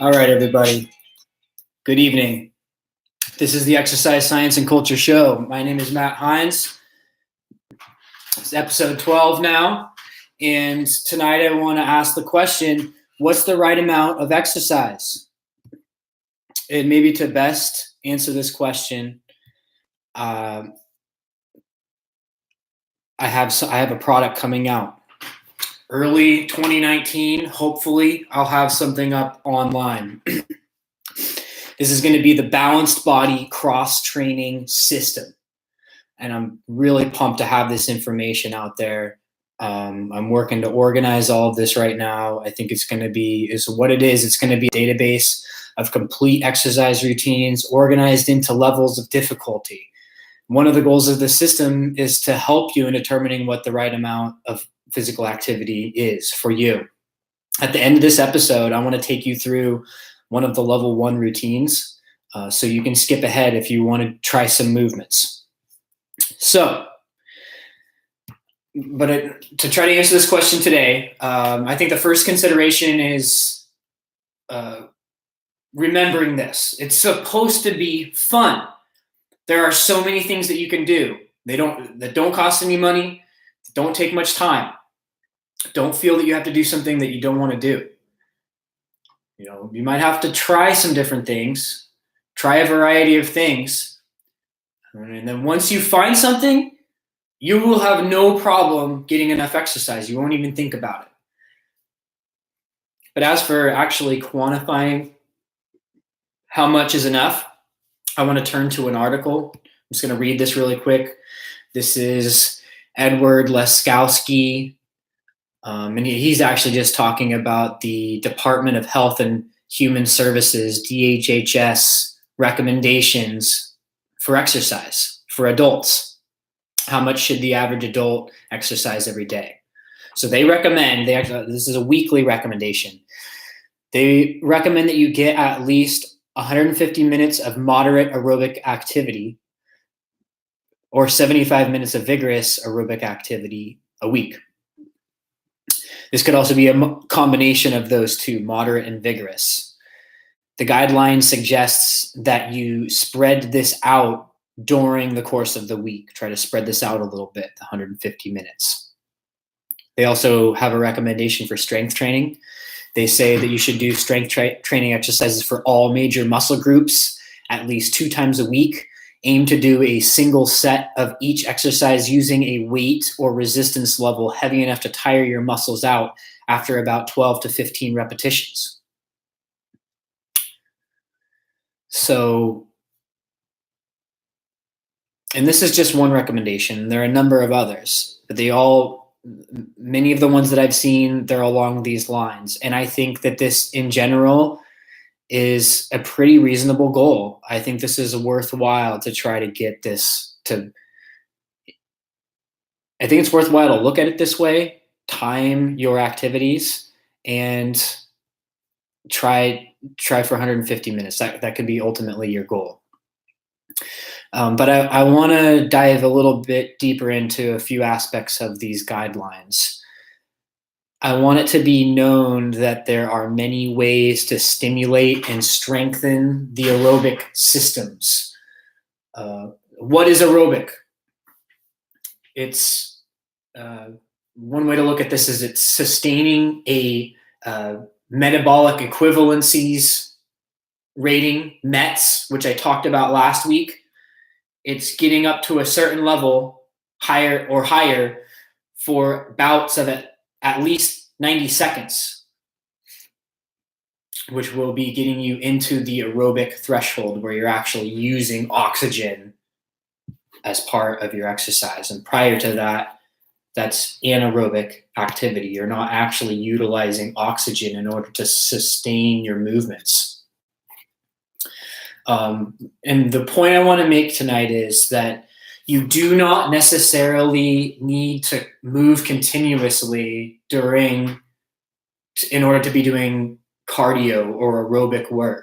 All right, everybody. Good evening. This is the Exercise Science and Culture Show. My name is Matt Hines. It's episode 12 now. And tonight I want to ask the question, what's the right amount of exercise? And maybe to best answer this question, I have a product coming out. Early 2019, hopefully, I'll have something up online. This is going to be the Balanced Body Cross-Training System. And I'm really pumped to have this information out there. I'm working to organize all of this right now. I think it's going to be, what it is. It's going to be a database of complete exercise routines organized into levels of difficulty. One of the goals of the system is to help you in determining what the right amount of physical activity is for you. At the end of this episode, I want to take you through one of the level 1 routines, so you can skip ahead if you want to try some movements. So, to try to answer this question today, I think the first consideration is remembering this. It's supposed to be fun. There are so many things that you can do. That don't cost any money, don't take much time. Don't feel that you have to do something that you don't want to do. You might have to try some different things, try a variety of things. And then once you find something, you will have no problem getting enough exercise. You won't even think about it. But as for actually quantifying how much is enough, I want to turn to an article. I'm just going to read this really quick. This is Edward Laskowski. And he's actually just talking about the Department of Health and Human Services, DHHS, recommendations for exercise for adults. How much should the average adult exercise every day? So they recommend, this is a weekly recommendation. They recommend that you get at least 150 minutes of moderate aerobic activity or 75 minutes of vigorous aerobic activity a week. This could also be a combination of those two, moderate and vigorous. The guideline suggests that you spread this out during the course of the week. Try to spread this out a little bit, 150 minutes. They also have a recommendation for strength training. They say that you should do strength training exercises for all major muscle groups at least 2 times a week. Aim to do a single set of each exercise using a weight or resistance level heavy enough to tire your muscles out after about 12 to 15 repetitions. So, and this is just one recommendation. There are a number of others, but many of the ones that I've seen, they're along these lines. And I think that this in general is a pretty reasonable goal. I think this is worthwhile to try to get this to. I think it's worthwhile to look at it this way, time your activities, and try for 150 minutes. That could be ultimately your goal. But I want to dive a little bit deeper into a few aspects of these guidelines. I want it to be known that there are many ways to stimulate and strengthen the aerobic systems. What is aerobic? It's one way to look at this is it's sustaining a metabolic equivalencies rating, METs, which I talked about last week. It's getting up to a certain level, higher, for bouts of at least 90 seconds, which will be getting you into the aerobic threshold where you're actually using oxygen as part of your exercise. And prior to that, that's anaerobic activity. You're not actually utilizing oxygen in order to sustain your movements. And the point I want to make tonight is that you do not necessarily need to move continuously in order to be doing cardio or aerobic work.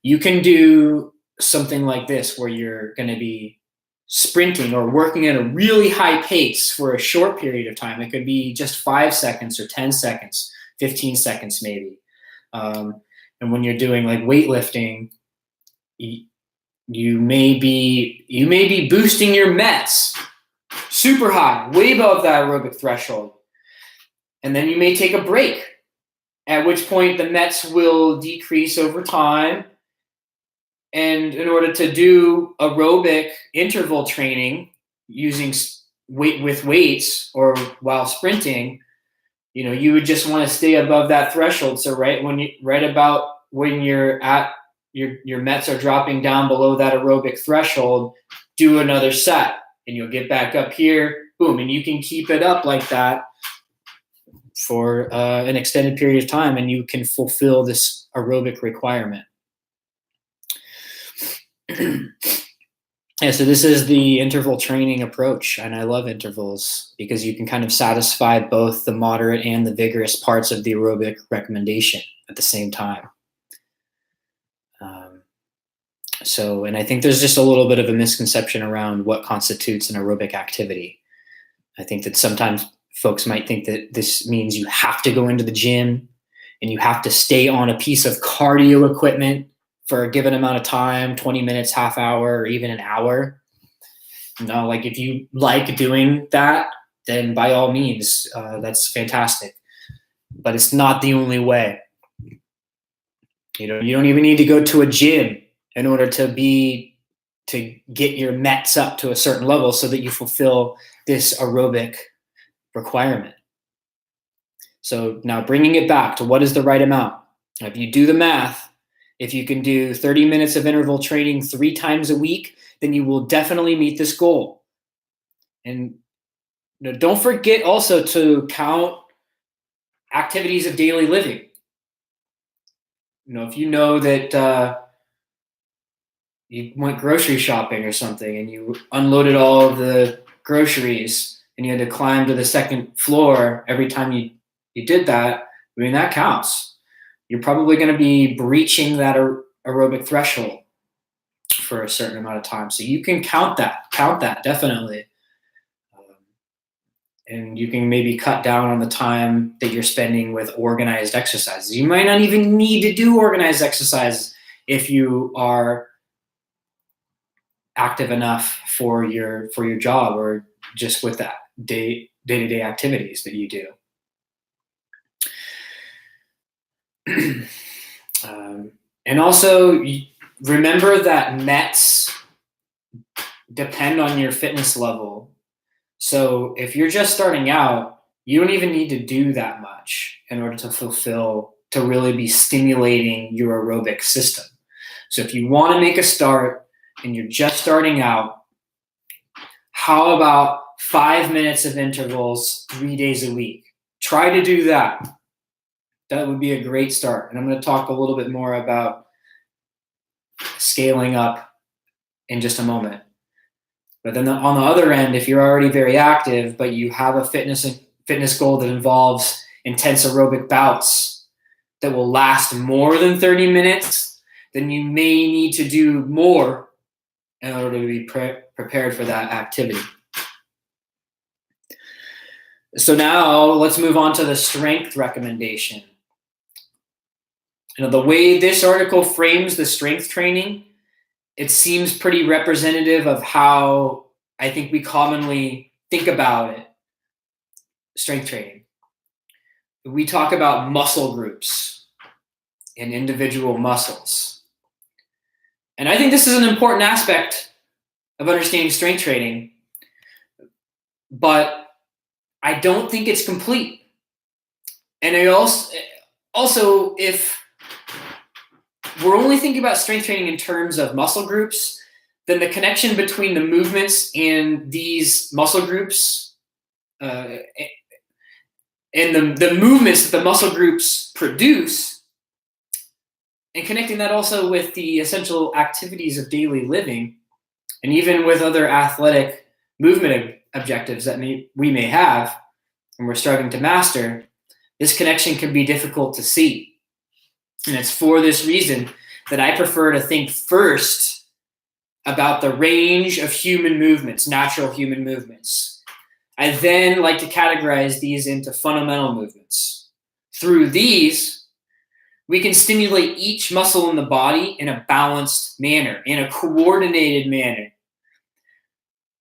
You can do something like this where you're going to be sprinting or working at a really high pace for a short period of time. It could be just 5 seconds or 10 seconds, 15 seconds maybe. And when you're doing like weightlifting, you may be boosting your METs super high, way above that aerobic threshold. And then you may take a break, at which point the METs will decrease over time. And in order to do aerobic interval training using with weights or while sprinting, you would just want to stay above that threshold. So right about when you're at your METs are dropping down below that aerobic threshold, do another set and you'll get back up here, boom, and you can keep it up like that for an extended period of time, and you can fulfill this aerobic requirement. Yeah, so this is the interval training approach, and I love intervals because you can kind of satisfy both the moderate and the vigorous parts of the aerobic recommendation at the same time. And I think there's just a little bit of a misconception around what constitutes an aerobic activity. I think that sometimes folks might think that this means you have to go into the gym and you have to stay on a piece of cardio equipment for a given amount of time, 20 minutes, half hour, or even an hour. Like if you like doing that, then by all means, that's fantastic. But it's not the only way. You don't even need to go to a gym in order to get your METs up to a certain level so that you fulfill this aerobic requirement. So now bringing it back to what is the right amount. If you do the math, if you can do 30 minutes of interval training 3 times a week, then you will definitely meet this goal. And don't forget also to count activities of daily living. If you know that you went grocery shopping or something and you unloaded all of the groceries and you had to climb to the second floor every time you did that, that counts. You're probably going to be breaching that aerobic threshold for a certain amount of time. So you can count that definitely. And you can maybe cut down on the time that you're spending with organized exercises. You might not even need to do organized exercise if you are active enough for your job or just with that day-to-day activities that you do. And also remember that METs depend on your fitness level. So if you're just starting out, you don't even need to do that much in order to really be stimulating your aerobic system. So if you want to make a start and you're just starting out, how about 5 minutes of intervals 3 days a week? Try to do that. That would be a great start. And I'm going to talk a little bit more about scaling up in just a moment. But then on the other end, if you're already very active, but you have a fitness goal that involves intense aerobic bouts that will last more than 30 minutes, then you may need to do more in order to be prepared for that activity. So now let's move on to the strength recommendation. The way this article frames the strength training, it seems pretty representative of how I think we commonly think about it, strength training. We talk about muscle groups and individual muscles. And I think this is an important aspect of understanding strength training, but I don't think it's complete. And I also, if we're only thinking about strength training in terms of muscle groups, then the connection between the movements and these muscle groups and the movements that the muscle groups produce, and connecting that also with the essential activities of daily living, and even with other athletic movement objectives that we may have and we're starting to master, this connection can be difficult to see. And it's for this reason that I prefer to think first about the range of human movements, natural human movements. I then like to categorize these into fundamental movements. Through these, we can stimulate each muscle in the body in a balanced manner, in a coordinated manner.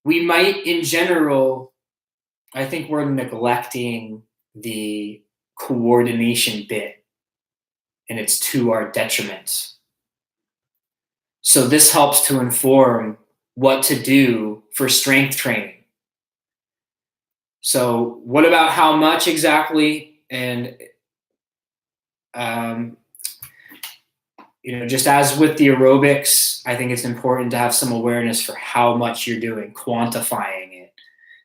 We might, in general, I think we're neglecting the coordination bit, and it's to our detriment. So this helps to inform what to do for strength training. So what about how much exactly? And just as with the aerobics, I think it's important to have some awareness for how much you're doing, quantifying it,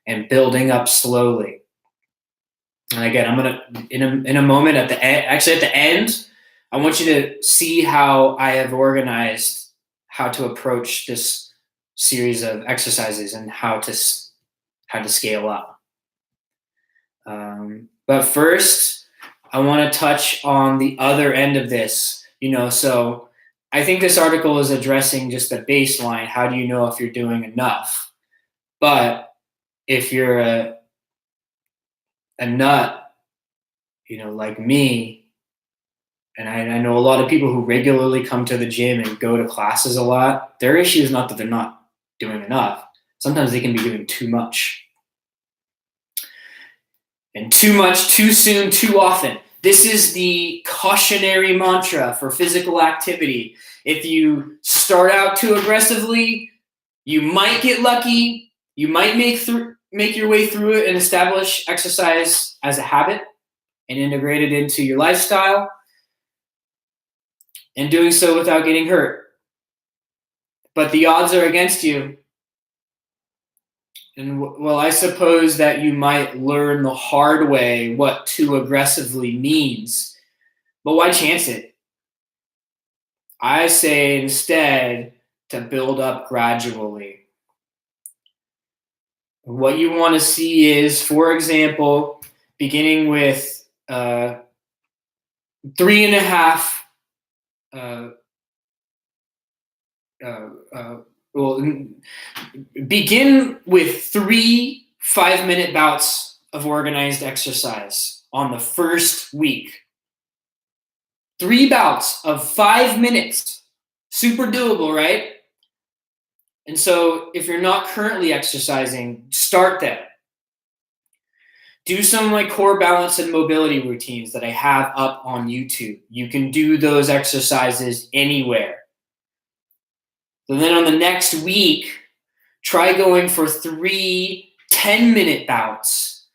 and building up slowly. And again, I'm gonna in a moment at the end, I want you to see how I have organized how to approach this series of exercises and how to scale up. But first, I want to touch on the other end of this. So I think this article is addressing just the baseline. How do you know if you're doing enough? But if you're a nut, like me, and I know a lot of people who regularly come to the gym and go to classes a lot, their issue is not that they're not doing enough. Sometimes they can be doing too much. And too much, too soon, too often. This is the cautionary mantra for physical activity. If you start out too aggressively, you might get lucky. You might make your way through it and establish exercise as a habit and integrate it into your lifestyle, and doing so without getting hurt. But the odds are against you. And well, I suppose that you might learn the hard way what too aggressively means, but why chance it? I say instead to build up gradually. What you want to see is, for example, beginning with 3.5. Begin with 3 5-minute bouts of organized exercise on the first week. 3 bouts of 5 minutes. Super doable, right? And so if you're not currently exercising, start there. Do some core balance and mobility routines that I have up on YouTube. You can do those exercises anywhere. And then on the next week, try going for 3 10-minute bouts.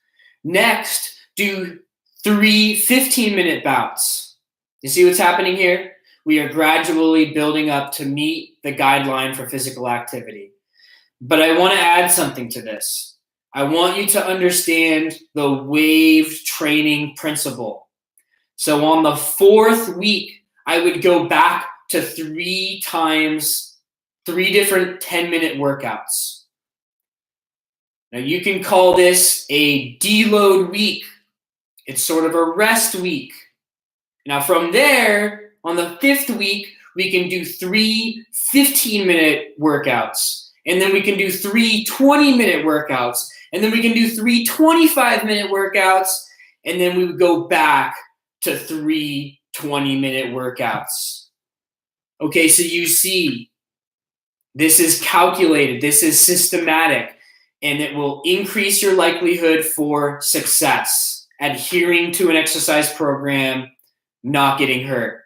Next, do 3 15-minute bouts. You see what's happening here? We are gradually building up to meet the guideline for physical activity. But I want to add something to this. I want you to understand the wave training principle. So on the 4th week, I would go back to 3 different 10-minute workouts. Now you can call this a deload week. It's sort of a rest week. Now from there, on the 5th week, we can do 3 15-minute workouts. And then we can do 3 20-minute workouts. And then we can do 3 25-minute workouts. And then we would go back to 3 20-minute workouts. Okay, so you see, this is calculated, this is systematic, and it will increase your likelihood for success, adhering to an exercise program, not getting hurt.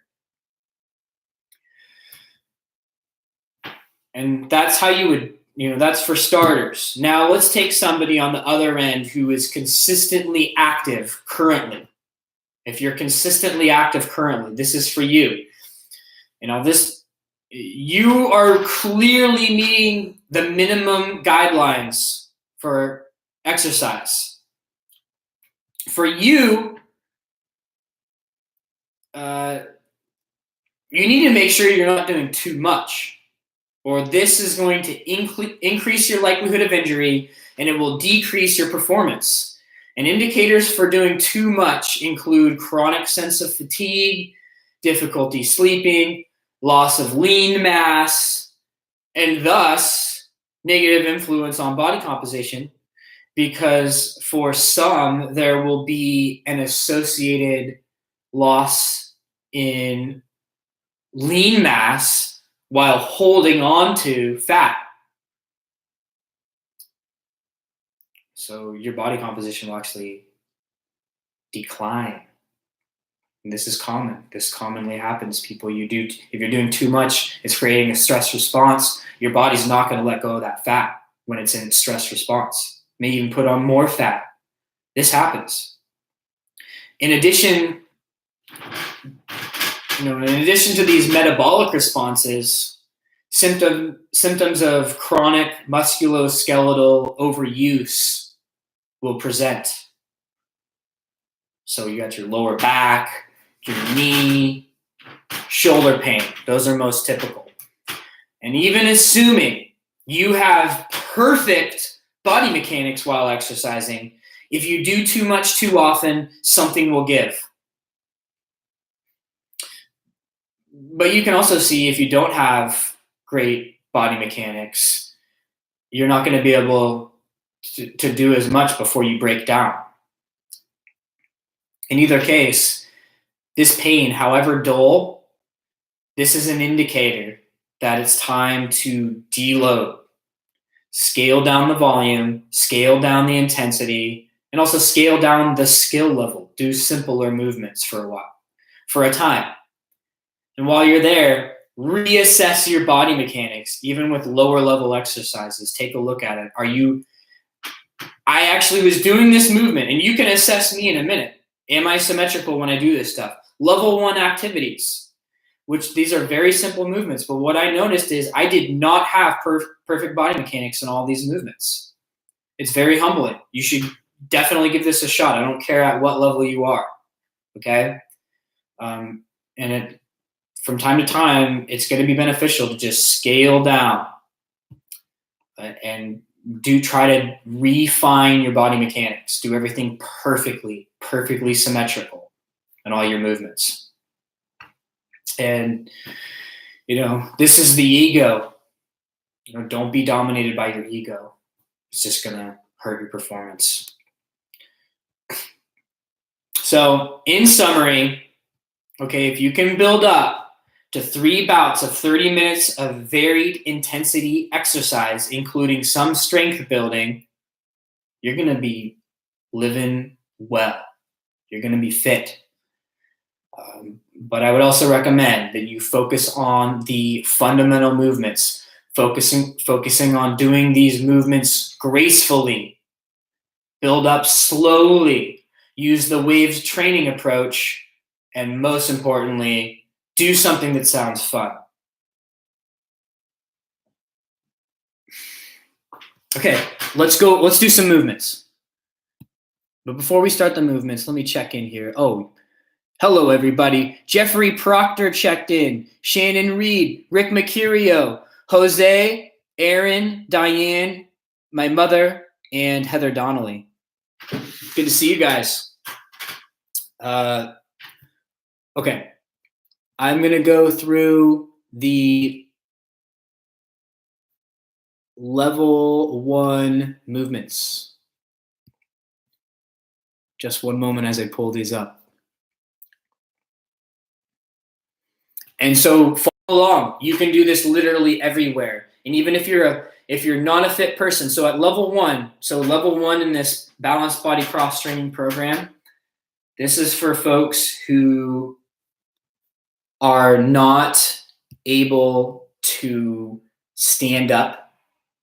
And that's how you would, that's for starters. Now let's take somebody on the other end who is consistently active currently. If you're consistently active currently, this is for you. You are clearly meeting the minimum guidelines for exercise. For you, you need to make sure you're not doing too much, or this is going to increase your likelihood of injury, and it will decrease your performance. And indicators for doing too much include chronic sense of fatigue, difficulty sleeping, loss of lean mass, and thus negative influence on body composition, because for some, there will be an associated loss in lean mass while holding on to fat. So your body composition will actually decline. And this is common. This commonly happens. If you're doing too much, it's creating a stress response. Your body's not going to let go of that fat when it's in stress response. It may even put on more fat. This happens. In addition to these metabolic responses, symptoms of chronic musculoskeletal overuse will present. So you got your lower back, your knee, shoulder pain. Those are most typical. And even assuming you have perfect body mechanics while exercising, if you do too much too often, something will give. But you can also see if you don't have great body mechanics, you're not going to be able to do as much before you break down. In either case, this pain, however dull, this is an indicator that it's time to deload. Scale down the volume, scale down the intensity, and also scale down the skill level. Do simpler movements for a time. And while you're there, reassess your body mechanics, even with lower level exercises. Take a look at it. I actually was doing this movement, and you can assess me in a minute. Am I symmetrical when I do this stuff? Level 1 activities, which these are very simple movements. But what I noticed is I did not have perfect body mechanics in all these movements. It's very humbling. You should definitely give this a shot. I don't care at what level you are. Okay? From time to time, it's going to be beneficial to just scale down and try to refine your body mechanics. Do everything perfectly symmetrical in all your movements. And, this is the ego. Don't be dominated by your ego. It's just going to hurt your performance. So, in summary, okay, if you can build up to 3 bouts of 30 minutes of varied intensity exercise, including some strength building, you're going to be living well. You're going to be fit. But I would also recommend that you focus on the fundamental movements, focusing on doing these movements gracefully. Build up slowly. Use the waves training approach. And most importantly, do something that sounds fun. Okay, let's go. Let's do some movements. But before we start the movements, let me check in here. Oh, hello, everybody. Jeffrey Proctor checked in. Shannon Reed, Rick Mercurio, Jose, Aaron, Diane, my mother, and Heather Donnelly. Good to see you guys. Okay. I'm going to go through the level 1 movements. Just one moment as I pull these up. And so follow along. You can do this literally everywhere. And even if you're not a fit person, so at level 1 in this Balanced Body Cross Training program, this is for folks who are not able to stand up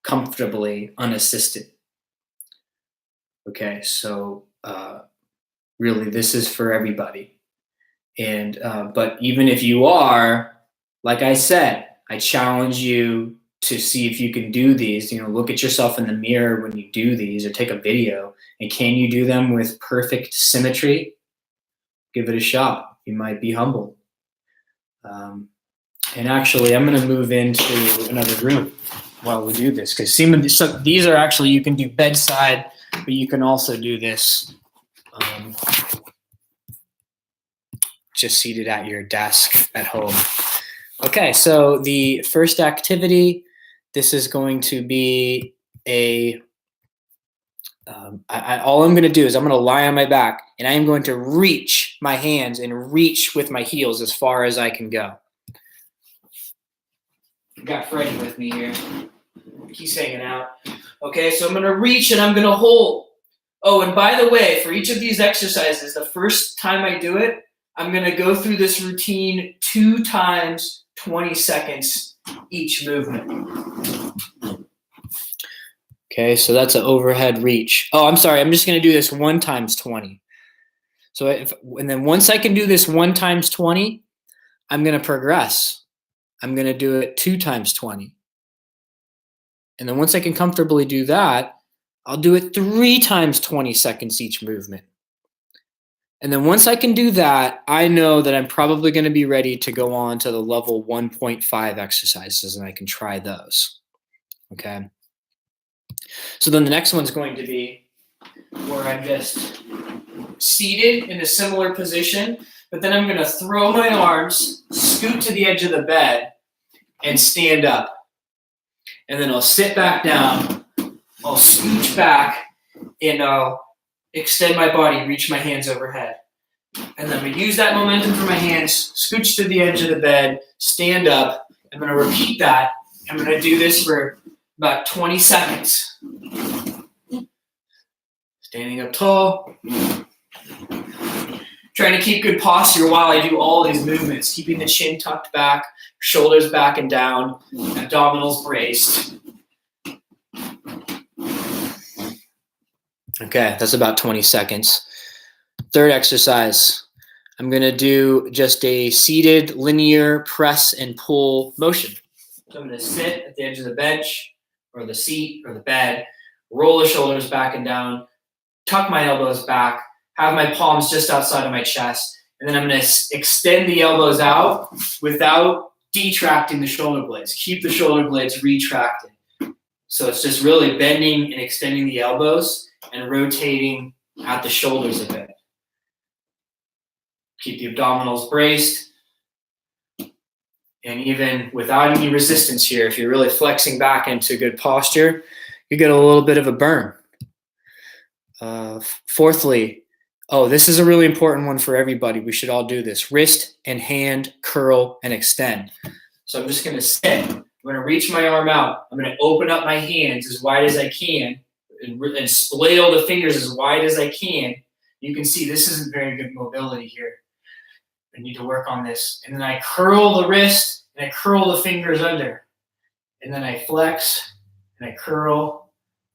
comfortably unassisted. Okay, so really this is for everybody. And but even if you are, like I said, I challenge you to see if you can do these. Look at yourself in the mirror when you do these, or take a video, and can you do them with perfect symmetry? Give it a shot. You might be humbled. And actually, I'm going to move into another room while we do this, because these are actually, you can do bedside, but you can also do this just seated at your desk at home. Okay, so the first activity, this is going to be a all I'm going to do is I'm going to lie on my back, and I am going to reach my hands and reach with my heels as far as I can go. I've got Freddie with me here. He's hanging out. Okay, so I'm going to reach and I'm going to hold. Oh, and by the way, for each of these exercises, the first time I do it, I'm going to go through this routine 2 times 20 seconds each movement. Okay, so that's an overhead reach. Oh, I'm sorry. I'm just going to do this 1 times 20. So and then once I can do this 1 times 20, I'm going to progress. I'm going to do it 2 times 20. And then once I can comfortably do that, I'll do it 3 times 20 seconds each movement. And then once I can do that, I know that I'm probably going to be ready to go on to the level 1.5 exercises, and I can try those. Okay. So then the next one's going to be where I'm just seated in a similar position, but then I'm going to throw my arms, scoot to the edge of the bed, and stand up. And then I'll sit back down, I'll scooch back, and I'll extend my body, reach my hands overhead. And then I'm going to use that momentum for my hands, scooch to the edge of the bed, stand up. I'm going to repeat that. I'm going to do this for about 20 seconds. Standing up tall. Trying to keep good posture while I do all these movements, keeping the chin tucked back, shoulders back and down, abdominals braced. Okay, that's about 20 seconds. Third exercise, I'm going to do just a seated linear press and pull motion. So I'm going to sit at the edge of the bench or the seat or the bed, roll the shoulders back and down, tuck my elbows back, have my palms just outside of my chest, and then I'm going to extend the elbows out without detracting the shoulder blades. Keep the shoulder blades retracted. So it's just really bending and extending the elbows and rotating at the shoulders a bit. Keep the abdominals braced. And even without any resistance here, if you're really flexing back into good posture, you get a little bit of a burn. Fourthly, this is a really important one for everybody. We should all do this. Wrist and hand curl and extend. So I'm just going to sit. I'm going to reach my arm out. I'm going to open up my hands as wide as I can and splay the fingers as wide as I can. You can see this isn't very good mobility here. I need to work on this. And then I curl the wrist and I curl the fingers under. And then I flex and I curl,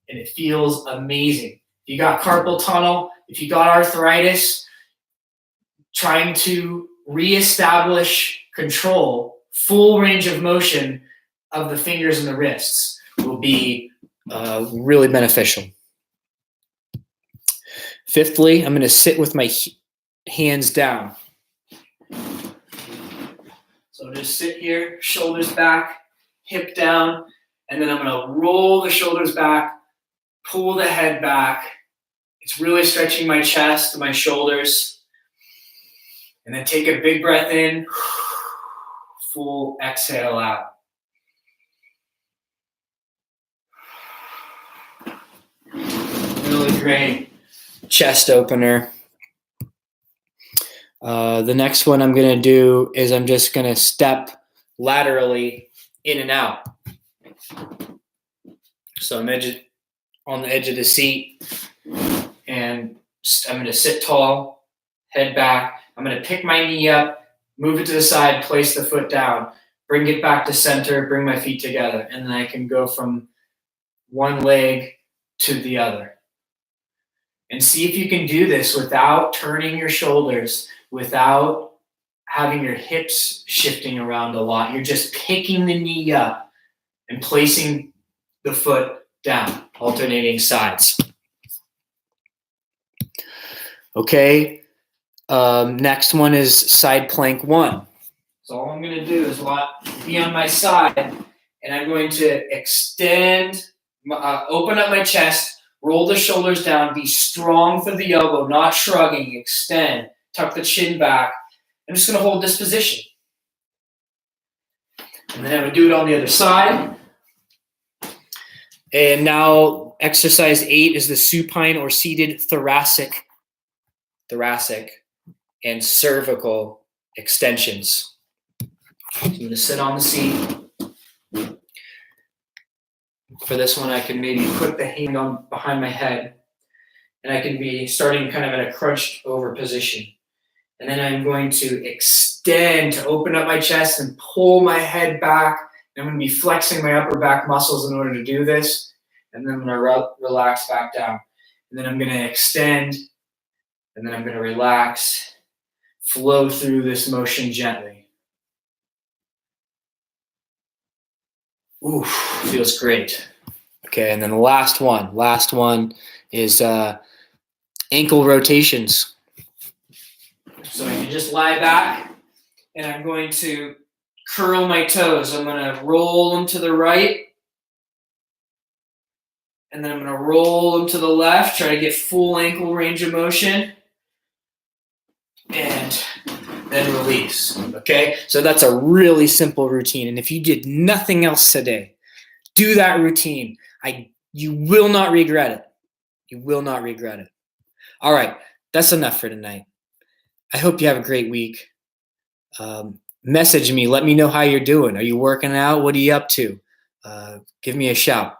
and it feels amazing. If you got carpal tunnel, if you got arthritis, trying to reestablish control, full range of motion of the fingers and the wrists will be really beneficial. Fifthly, I'm going to sit with my hands down. So just sit here, shoulders back, hip down, and then I'm going to roll the shoulders back, pull the head back. It's really stretching my chest, my shoulders. And then take a big breath in, full exhale out. Really great chest opener. The next one I'm going to do is I'm just going to step laterally in and out. So I'm on the edge of the seat, and I'm going to sit tall, head back. I'm going to pick my knee up, move it to the side, place the foot down, bring it back to center, bring my feet together, and then I can go from one leg to the other. And see if you can do this without turning your shoulders, without having your hips shifting around a lot. You're just picking the knee up and placing the foot down, alternating sides. Okay, next one is side plank 1. So all I'm going to do is be on my side, and I'm going to extend, open up my chest, roll the shoulders down, be strong through the elbow, not shrugging, extend, tuck the chin back. I'm just going to hold this position. And then I'm going to do it on the other side. And now Exercise 8 is the supine or seated thoracic and cervical extensions. So I'm going to sit on the seat. For this one, I can maybe put the hand on behind my head, and I can be starting kind of in a crunched over position. And then I'm going to extend to open up my chest and pull my head back. I'm going to be flexing my upper back muscles in order to do this. And then I'm going to relax back down. And then I'm going to extend, and then I'm going to relax, flow through this motion gently. Ooh, feels great. Okay, and then the last one is ankle rotations. So I can just lie back, and I'm going to curl my toes. I'm going to roll them to the right, and then I'm going to roll them to the left, try to get full ankle range of motion, and then release. Okay, so that's a really simple routine. And if you did nothing else today, do that routine. You will not regret it. You will not regret it. All right, that's enough for tonight. I hope you have a great week. Message me. Let me know how you're doing. Are you working out? What are you up to? Give me a shout.